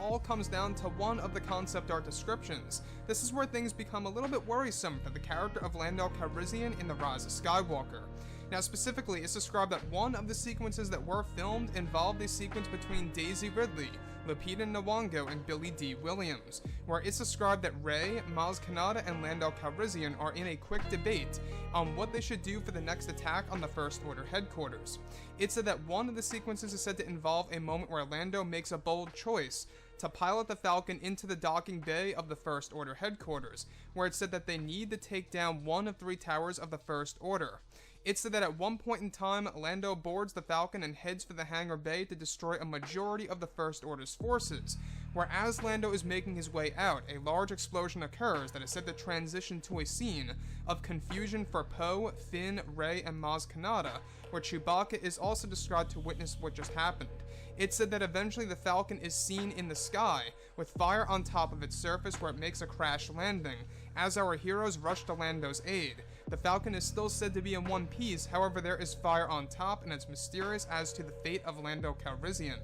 all comes down to one of the concept art descriptions. This is where things become a little bit worrisome for the character of Lando Calrissian in The Rise of Skywalker. Now specifically, it's described that one of the sequences that were filmed involved a sequence between Daisy Ridley, Lupita Nyong'o, and Billy D. Williams, where it's described that Rey, Maz Kanata, and Lando Calrissian are in a quick debate on what they should do for the next attack on the First Order headquarters. It said that one of the sequences is said to involve a moment where Lando makes a bold choice to pilot the Falcon into the docking bay of the First Order headquarters, where it said that they need to take down one of 3 towers of the First Order. It said that at one point in time, Lando boards the Falcon and heads for the hangar bay to destroy a majority of the First Order's forces, where as Lando is making his way out, a large explosion occurs that is said to transition to a scene of confusion for Poe, Finn, Rey, and Maz Kanata, where Chewbacca is also described to witness what just happened. It said that eventually the Falcon is seen in the sky, with fire on top of its surface where it makes a crash landing. As our heroes rush to Lando's aid, the Falcon is still said to be in one piece, however there is fire on top and it's mysterious as to the fate of Lando Calrissian.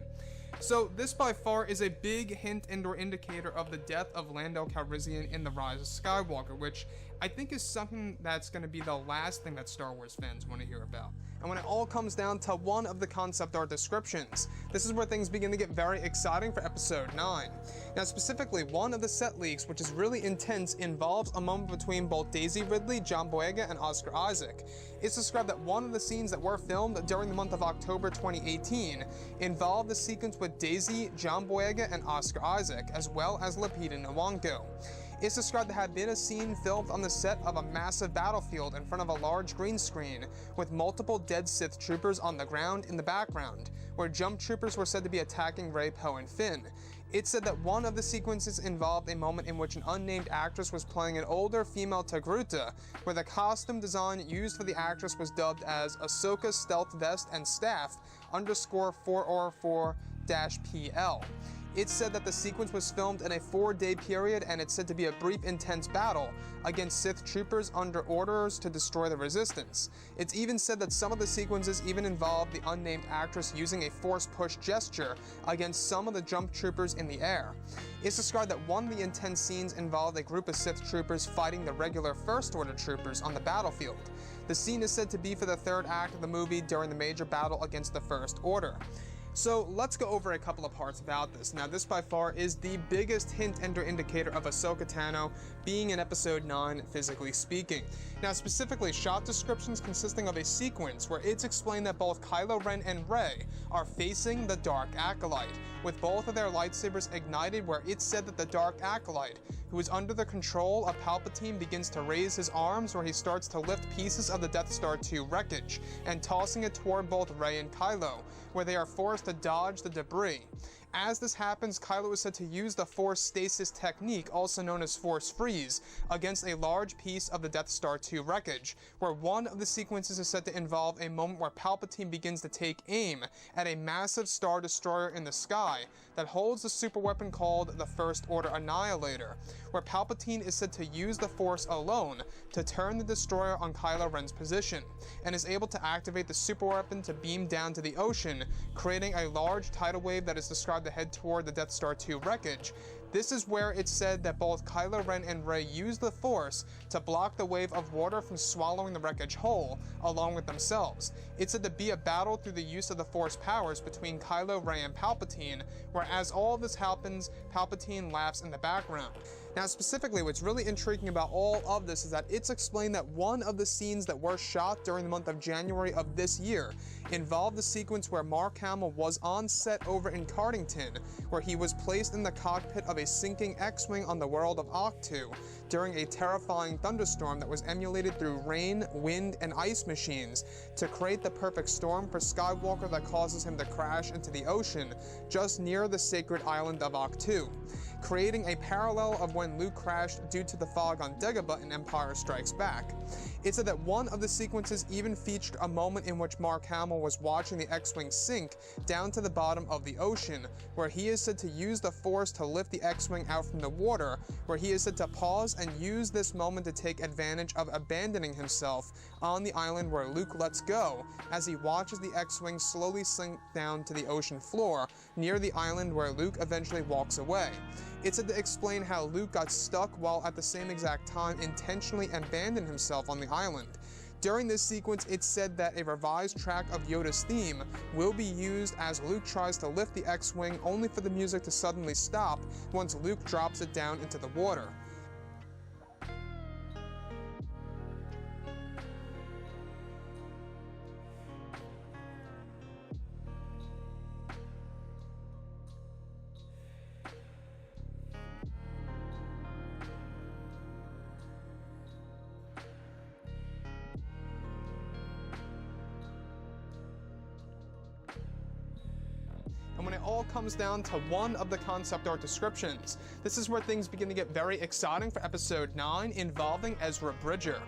So this by far is a big hint and or indicator of the death of Lando Calrissian in The Rise of Skywalker, which I think is something that's going to be the last thing that Star Wars fans want to hear about. And when it all comes down to one of the concept art descriptions, this is where things begin to get very exciting for Episode 9. Now specifically, one of the set leaks, which is really intense, involves a moment between both Daisy Ridley, John Boyega, and Oscar Isaac. It's described that one of the scenes that were filmed during the month of October 2018 involved the sequence with Daisy, John Boyega, and Oscar Isaac, as well as Lupita Nyong'o. It's described to have been a scene filmed on the set of a massive battlefield in front of a large green screen, with multiple dead Sith troopers on the ground in the background, where jump troopers were said to be attacking Rey, Poe, and Finn. It said that one of the sequences involved a moment in which an unnamed actress was playing an older female Togruta, where the costume design used for the actress was dubbed as Ahsoka Stealth Vest and Staff _404-PL. It said that the sequence was filmed in a 4-day period, and it's said to be a brief, intense battle against Sith troopers under orders to destroy the Resistance. It's even said that some of the sequences even involved the unnamed actress using a force push gesture against some of the jump troopers in the air. It's described that one of the intense scenes involved a group of Sith troopers fighting the regular First Order troopers on the battlefield. The scene is said to be for the 3rd act of the movie during the major battle against the First Order. So let's go over a couple of parts about this. Now this by far is the biggest hint and or indicator of Ahsoka Tano being in Episode 9, physically speaking. Now specifically, shot descriptions consisting of a sequence where it's explained that both Kylo Ren and Rey are facing the Dark Acolyte, with both of their lightsabers ignited, where it's said that the Dark Acolyte, who is under the control of Palpatine, begins to raise his arms, where he starts to lift pieces of the Death Star 2 wreckage and tossing it toward both Rey and Kylo, where they are forced to dodge the debris. As this happens, Kylo is said to use the Force Stasis technique, also known as Force Freeze, against a large piece of the Death Star 2 wreckage, where one of the sequences is said to involve a moment where Palpatine begins to take aim at a massive Star Destroyer in the sky that holds the superweapon called the First Order Annihilator, where Palpatine is said to use the Force alone to turn the destroyer on Kylo Ren's position, and is able to activate the superweapon to beam down to the ocean, creating a large tidal wave that is described to head toward the Death Star 2 wreckage. This is where it's said that both Kylo Ren and Rey use the Force to block the wave of water from swallowing the wreckage whole, along with themselves. It's said to be a battle through the use of the Force powers between Kylo, Rey, and Palpatine, where as all of this happens, Palpatine laughs in the background. Now specifically, what's really intriguing about all of this is that it's explained that one of the scenes that were shot during the month of January of this year involved the sequence where Mark Hamill was on set over in Cardington, where he was placed in the cockpit of a sinking X-Wing on the world of Octu during a terrifying thunderstorm that was emulated through rain, wind, and ice machines to create the perfect storm for Skywalker that causes him to crash into the ocean just near the sacred island of Octu, creating a parallel of when Luke crashed due to the fog on Dagobah in Empire Strikes Back. It said that one of the sequences even featured a moment in which Mark Hamill was watching the X-Wing sink down to the bottom of the ocean, where he is said to use the Force to lift the X-Wing out from the water, where he is said to pause and use this moment to take advantage of abandoning himself on the island where Luke lets go, as he watches the X-Wing slowly sink down to the ocean floor near the island where Luke eventually walks away. It's said to explain how Luke got stuck while at the same exact time intentionally abandoned himself on the island. During this sequence, it's said that a revised track of Yoda's theme will be used as Luke tries to lift the X-Wing, only for the music to suddenly stop once Luke drops it down into the water. And when it all comes down to one of the concept art descriptions, this is where things begin to get very exciting for episode 9, involving Ezra Bridger.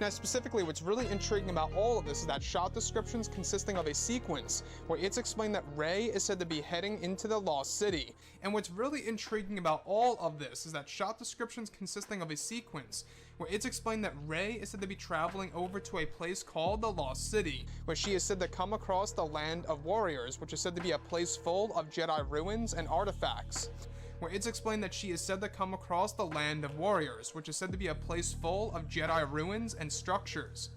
Now specifically, what's really intriguing about all of this is that shot descriptions consisting of a sequence where it's explained that Rey is said to be heading into the Lost City. And what's really intriguing about all of this is that shot descriptions consisting of a sequence where it's explained that Rey is said to be traveling over to a place called the Lost City, where she is said to come across the Land of Warriors, which is said to be a place full of Jedi ruins and artifacts. Where it's explained that she is said to come across the Land of Warriors, which is said to be a place full of Jedi ruins and structures.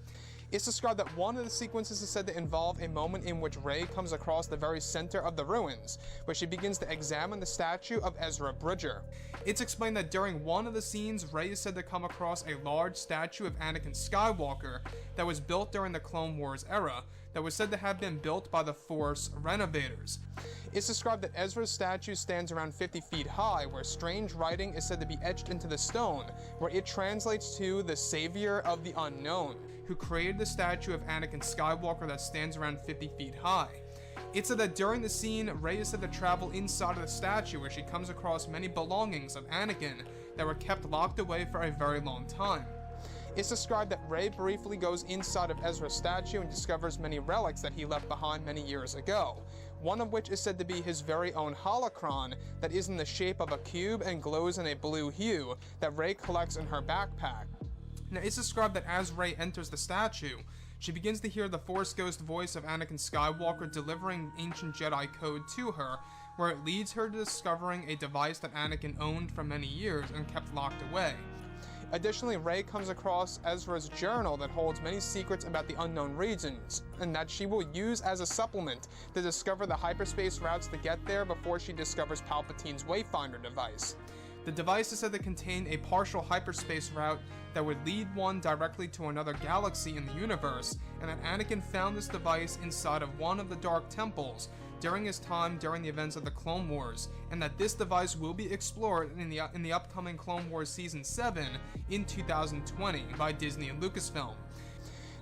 It's described that one of the sequences is said to involve a moment in which Rey comes across the very center of the ruins, where she begins to examine the statue of Ezra Bridger. It's explained that during one of the scenes, Rey is said to come across a large statue of Anakin Skywalker that was built during the Clone Wars era, that was said to have been built by the Force renovators. It's described that Ezra's statue stands around 50 feet high, where strange writing is said to be etched into the stone, where it translates to the Savior of the Unknown, who created the statue of Anakin Skywalker that stands around 50 feet high. It's said that during the scene, Rey is said to travel inside of the statue, where she comes across many belongings of Anakin that were kept locked away for a very long time. It's described that Rey briefly goes inside of Ezra's statue and discovers many relics that he left behind many years ago, one of which is said to be his very own holocron that is in the shape of a cube and glows in a blue hue that Rey collects in her backpack. Now, it's described that as Rey enters the statue, she begins to hear the Force Ghost voice of Anakin Skywalker delivering ancient Jedi code to her, where it leads her to discovering a device that Anakin owned for many years and kept locked away. Additionally, Rey comes across Ezra's journal that holds many secrets about the unknown regions, and that she will use as a supplement to discover the hyperspace routes to get there before she discovers Palpatine's Wayfinder device. The device is said to contain a partial hyperspace route that would lead one directly to another galaxy in the universe, and that Anakin found this device inside of one of the Dark Temples during his time during the events of the Clone Wars, and that this device will be explored in the upcoming Clone Wars Season 7 in 2020 by Disney and Lucasfilm.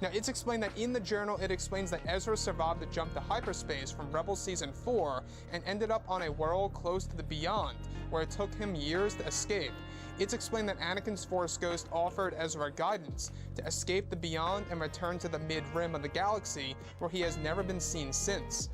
Now, it's explained that in the journal, it explains that Ezra survived the jump to hyperspace from Rebels Season 4 and ended up on a world close to the Beyond, where it took him years to escape. It's explained that Anakin's Force Ghost offered Ezra guidance to escape the Beyond and return to the mid-rim of the galaxy, where he has never been seen since.